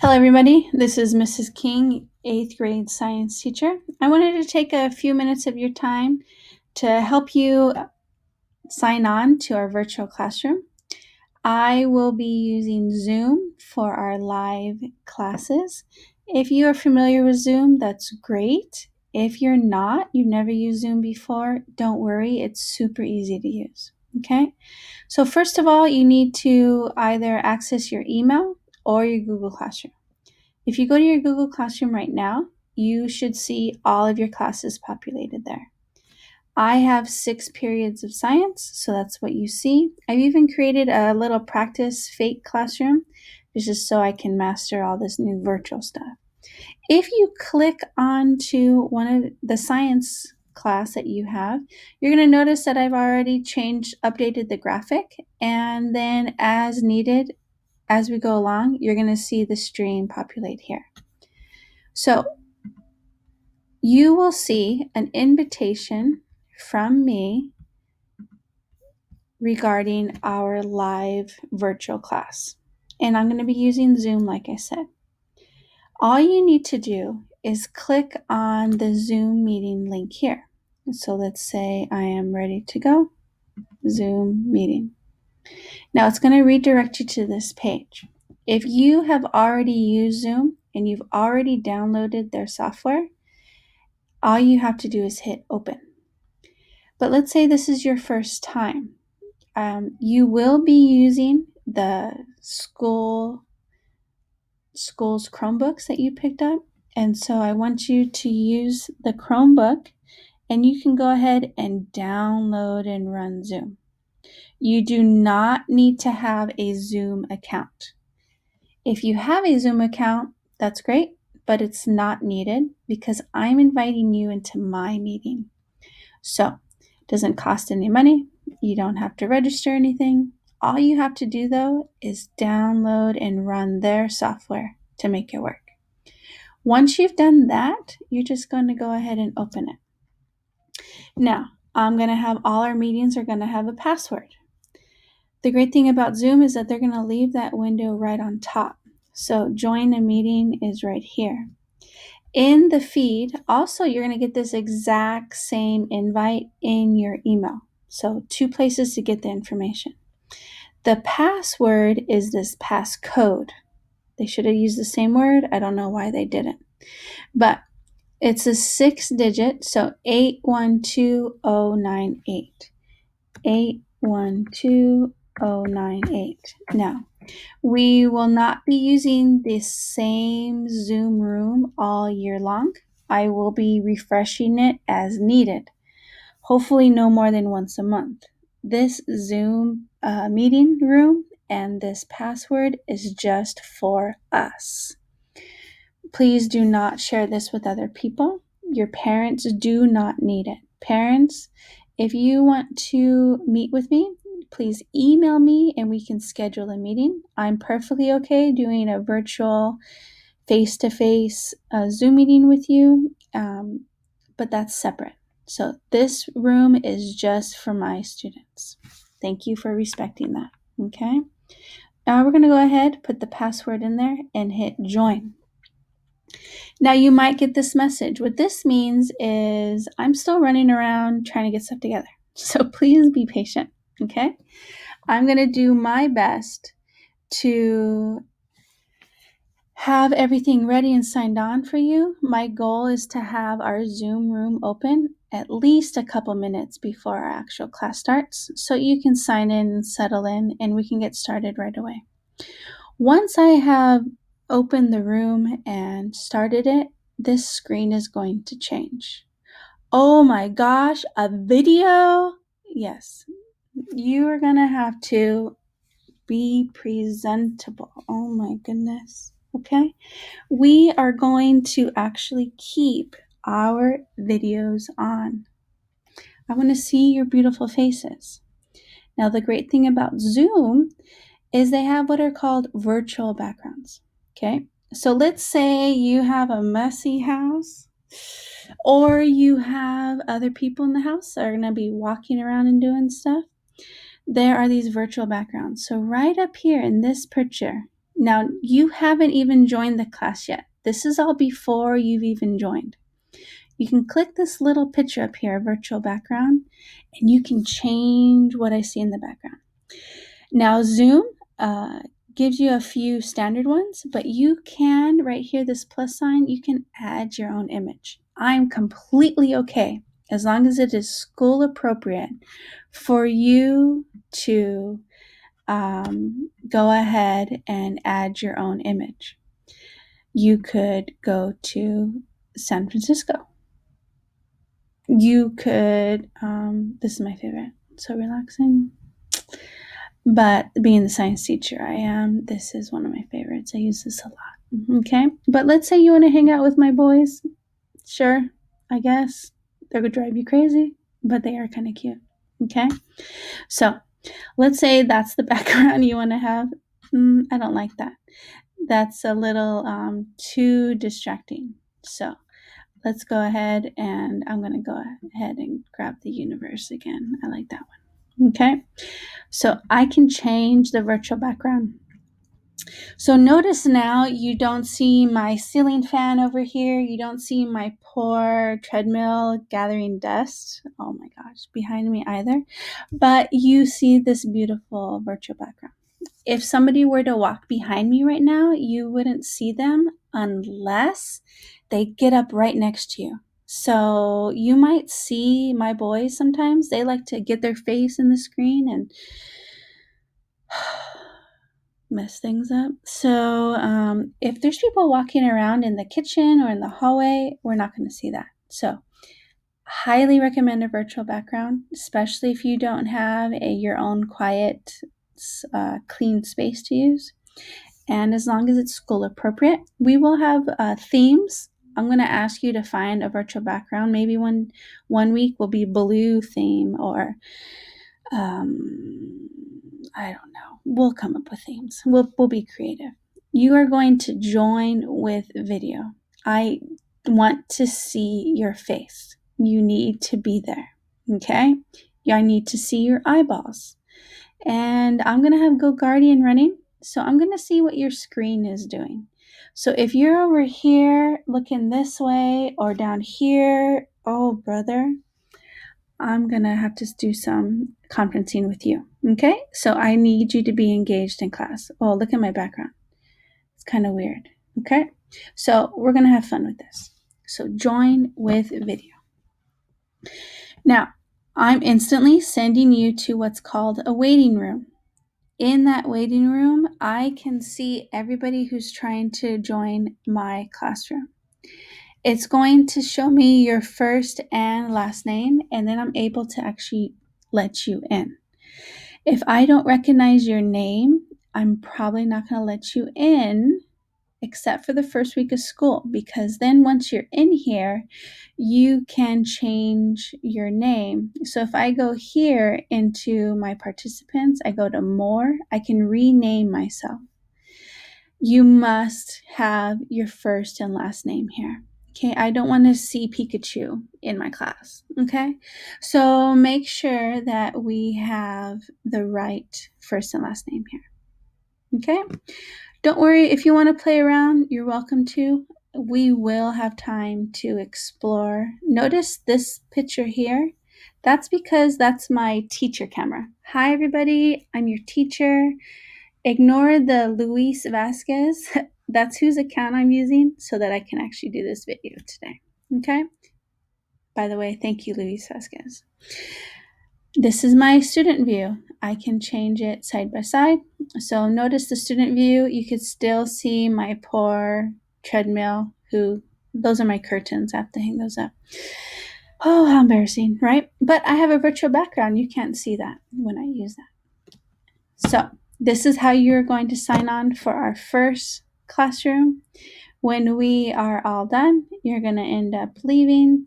Hello, everybody. This is Mrs. King, 8th grade science teacher. I wanted to take a few minutes of your time to help you sign on to our virtual classroom. I will be using Zoom for our live classes. If you are familiar with Zoom, that's great. If you're not, you've never used Zoom before, don't worry, it's super easy to use. Okay? So first of all, you need to either access your email or your Google Classroom. If you go to your Google Classroom right now, you should see all of your classes populated there. I have 6 periods of science, so that's what you see. I've even created a little practice fake classroom, just so I can master all this new virtual stuff. If you click onto one of the science class that you have, you're going to notice that I've already updated the graphic, and then as needed, as we go along, you're going to see the stream populate here. So you will see an invitation from me regarding our live virtual class. And I'm going to be using Zoom, like I said. All you need to do is click on the Zoom meeting link here. So let's say I am ready to go. Zoom meeting. Now it's going to redirect you to this page. If you have already used Zoom and you've already downloaded their software, all you have to do is hit open. But let's say this is your first time. You will be using the school's Chromebooks that you picked up. And so I want you to use the Chromebook, and you can go ahead and download and run Zoom. You do not need to have a Zoom account. If you have a Zoom account, that's great, but it's not needed because I'm inviting you into my meeting. So it doesn't cost any money. You don't have to register anything. All you have to do, though, is download and run their software to make it work. Once you've done that, you're just going to go ahead and open it. Now, I'm going to have all our meetings are going to have a password. The great thing about Zoom is that they're going to leave that window right on top. So join a meeting is right here. In the feed, also, you're going to get this exact same invite in your email. So 2 places to get the information. The password is this passcode. They should have used the same word. I don't know why they didn't. But it's a 6-digit, so 812098. 812098. Now, we will not be using the same Zoom room all year long. I will be refreshing it as needed, hopefully no more than once a month. This Zoom meeting room and this password is just for us. Please do not share this with other people. Your parents do not need it. Parents, if you want to meet with me, please email me and we can schedule a meeting. I'm perfectly okay doing a virtual face-to-face Zoom meeting with you, but that's separate. So this room is just for my students. Thank you for respecting that, okay? Now we're going to go ahead, put the password in there, and hit join. Now you might get this message. What this means is I'm still running around trying to get stuff together. So please be patient, okay? I'm going to do my best to have everything ready and signed on for you. My goal is to have our Zoom room open at least a couple minutes before our actual class starts so you can sign in and settle in and we can get started right away. Once I have opened the room and started it, this screen is going to change. Oh my gosh, a video? Yes, you are going to have to be presentable. Oh my goodness. Okay, we are going to actually keep our videos on. I want to see your beautiful faces. Now, the great thing about Zoom is they have what are called virtual backgrounds. Okay, so let's say you have a messy house or you have other people in the house that are going to be walking around and doing stuff. There are these virtual backgrounds. So right up here in this picture, Now, you haven't even joined the class yet. This is all before you've even joined. You can click this little picture up here, virtual background, and you can change what I see in the background. Now, Zoom gives you a few standard ones, but you can, right here, this plus sign, you can add your own image. I'm completely okay, as long as it is school appropriate, for you to go ahead and add your own image. You could go to San Francisco. You could, this is my favorite, so relaxing. But being the science teacher I am, this is one of my favorites. I use this a lot. Okay. But let's say you want to hang out with my boys. Sure, I guess. They're going to drive you crazy, but they are kind of cute. Okay. So let's say that's the background you want to have. I don't like that. That's a little too distracting. So let's go ahead, and I'm going to go ahead and grab the universe again. I like that one. Okay. So I can change the virtual background. So notice now you don't see my ceiling fan over here. You don't see my poor treadmill gathering dust. Oh my gosh, behind me either. But you see this beautiful virtual background. If somebody were to walk behind me right now, you wouldn't see them unless they get up right next to you. So you might see my boys sometimes. They like to get their face in the screen and mess things up. So if there's people walking around in the kitchen or in the hallway, we're not going to see that. So highly recommend a virtual background, especially if you don't have your own quiet, clean space to use. And as long as it's school appropriate, we will have themes. I'm going to ask you to find a virtual background. Maybe one week will be blue theme, or I don't know. We'll come up with themes. We'll be creative. You are going to join with video. I want to see your face. You need to be there. Okay? I need to see your eyeballs. And I'm going to have Go Guardian running. So I'm going to see what your screen is doing. So if you're over here looking this way or down here, oh, brother, I'm going to have to do some conferencing with you. Okay? So I need you to be engaged in class. Oh, look at my background. It's kind of weird. Okay? So we're going to have fun with this. So join with video. Now, I'm instantly sending you to what's called a waiting room. In that waiting room, I can see everybody who's trying to join my classroom. It's going to show me your first and last name, and then I'm able to actually let you in. If I don't recognize your name, I'm probably not going to let you in, except for the first week of school, because then once you're in here, you can change your name. So if I go here into my participants, I go to more, I can rename myself. You must have your first and last name here. Okay, I don't want to see Pikachu in my class. Okay, so make sure that we have the right first and last name here. Okay, don't worry if you want to play around, you're welcome to. We will have time to explore. Notice this picture here. That's because that's my teacher camera. Hi, everybody. I'm your teacher. Ignore the Luis Vasquez. That's whose account I'm using so that I can actually do this video today. Okay? By the way, thank you, Luis Vasquez. This is my student view. I can change it side by side. So notice the student view. You could still see my poor treadmill, those are my curtains. I have to hang those up. Oh, how embarrassing, right? But I have a virtual background. You can't see that when I use that. So this is how you're going to sign on for our first classroom. When we are all done, you're going to end up leave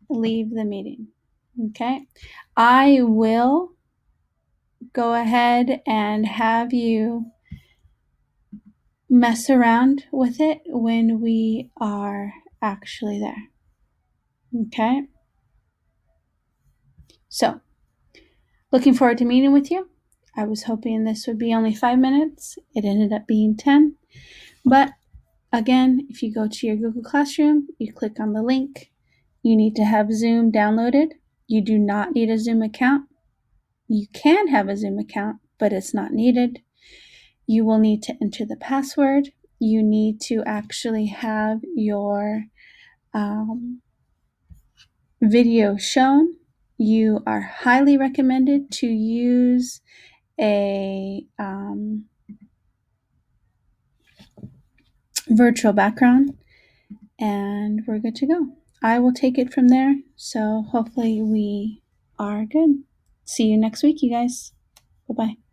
the meeting. Okay? I will go ahead and have you mess around with it when we are actually there. Okay? So, looking forward to meeting with you. I was hoping this would be only 5 minutes. It ended up being 10. But again, if you go to your Google Classroom, you click on the link. You need to have Zoom downloaded. You do not need a Zoom account. You can have a Zoom account, but it's not needed. You will need to enter the password. You need to actually have your video shown. You are highly recommended to use a virtual background, and we're good to go. I will take it from there. So hopefully we are good. See you next week, you guys. Bye-bye.